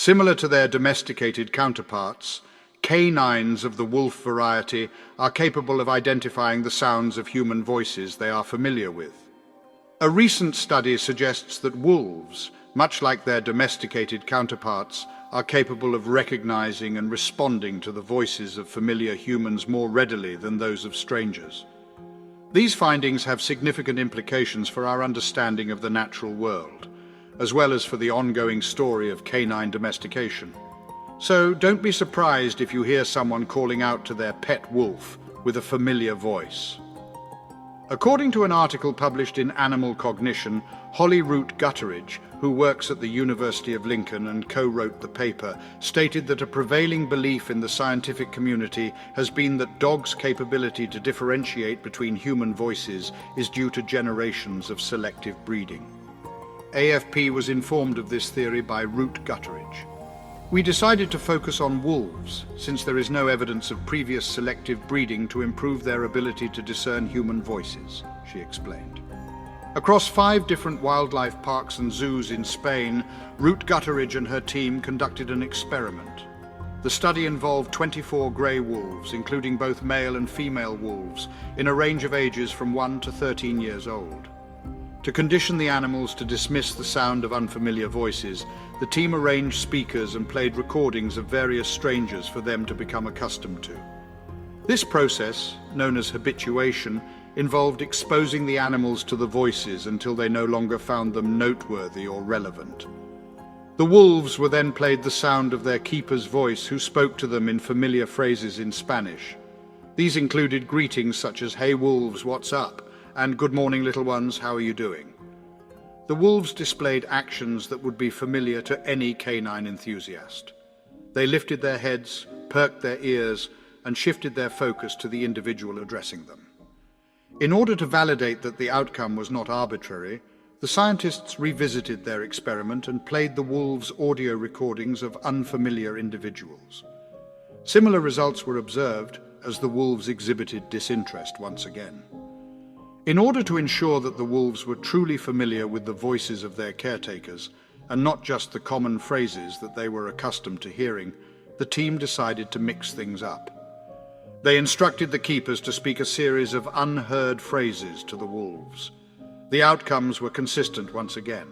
Similar to their domesticated counterparts, canines of the wolf variety are capable of identifying the sounds of human voices they are familiar with. A recent study suggests that wolves, much like their domesticated counterparts, are capable of recognizing and responding to the voices of familiar humans more readily than those of strangers. These findings have significant implications for our understanding of the natural world, as well as for the ongoing story of canine domestication. So don't be surprised if you hear someone calling out to their pet wolf with a familiar voice. According to an article published in Animal Cognition, Holly Root Gutteridge, who works at the University of Lincoln and co-wrote the paper, stated that a prevailing belief in the scientific community has been that dogs' capability to differentiate between human voices is due to generations of selective breeding. AFP was informed of this theory by Root Gutteridge. We decided to focus on wolves, since there is no evidence of previous selective breeding to improve their ability to discern human voices, she explained. Across 5 different wildlife parks and zoos in Spain, Root Gutteridge and her team conducted an experiment. The study involved 24 grey wolves, including both male and female wolves, in a range of ages from 1 to 13 years old. To condition the animals to dismiss the sound of unfamiliar voices, the team arranged speakers and played recordings of various strangers for them to become accustomed to. This process, known as habituation, involved exposing the animals to the voices until they no longer found them noteworthy or relevant. The wolves were then played the sound of their keeper's voice, who spoke to them in familiar phrases in Spanish. These included greetings such as, "Hey wolves, what's up?" and "Good morning, little ones, how are you doing?" The wolves displayed actions that would be familiar to any canine enthusiast. They lifted their heads, perked their ears, and shifted their focus to the individual addressing them. In order to validate that the outcome was not arbitrary, the scientists revisited their experiment and played the wolves' audio recordings of unfamiliar individuals. Similar results were observed as the wolves exhibited disinterest once again. In order to ensure that the wolves were truly familiar with the voices of their caretakers, and not just the common phrases that they were accustomed to hearing, the team decided to mix things up. They instructed the keepers to speak a series of unheard phrases to the wolves. The outcomes were consistent once again.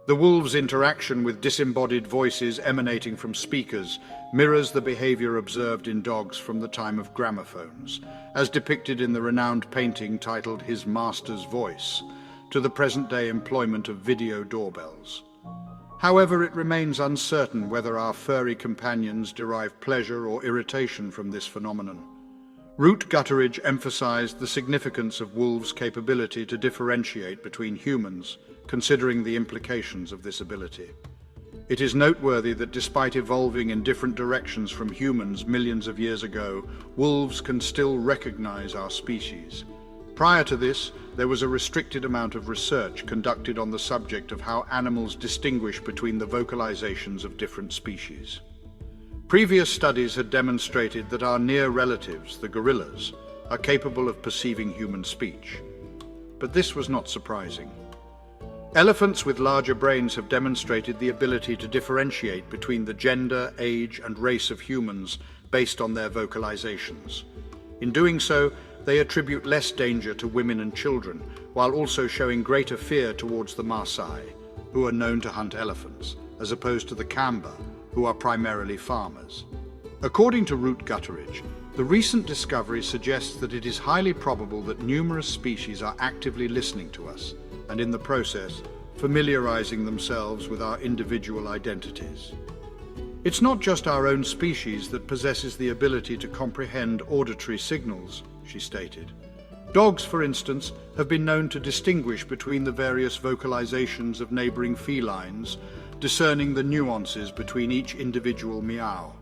The wolves' interaction with disembodied voices emanating from speakers mirrors the behavior observed in dogs from the time of gramophones, as depicted in the renowned painting titled His Master's Voice, to the present-day employment of video doorbells. However, it remains uncertain whether our furry companions derive pleasure or irritation from this phenomenon. Root Gutteridge emphasized the significance of wolves' capability to differentiate between humans, considering the implications of this ability. It is noteworthy that despite evolving in different directions from humans millions of years ago, wolves can still recognize our species. Prior to this, there was a restricted amount of research conducted on the subject of how animals distinguish between the vocalizations of different species. Previous studies had demonstrated that our near relatives, the gorillas, are capable of perceiving human speech. But this was not surprising. Elephants with larger brains have demonstrated the ability to differentiate between the gender, age, and race of humans based on their vocalizations. In doing so, they attribute less danger to women and children, while also showing greater fear towards the Maasai, who are known to hunt elephants, as opposed to the Kamba, who are primarily farmers. According to Root Gutteridge, the recent discovery suggests that it is highly probable that numerous species are actively listening to us, and in the process, familiarizing themselves with our individual identities. It's not just our own species that possesses the ability to comprehend auditory signals, she stated. Dogs, for instance, have been known to distinguish between the various vocalizations of neighboring felines, discerning the nuances between each individual meow.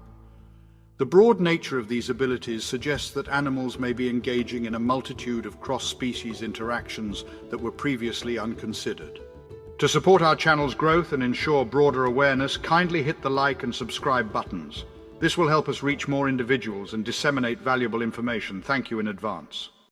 The broad nature of these abilities suggests that animals may be engaging in a multitude of cross-species interactions that were previously unconsidered. To support our channel's growth and ensure broader awareness, kindly hit the like and subscribe buttons. This will help us reach more individuals and disseminate valuable information. Thank you in advance.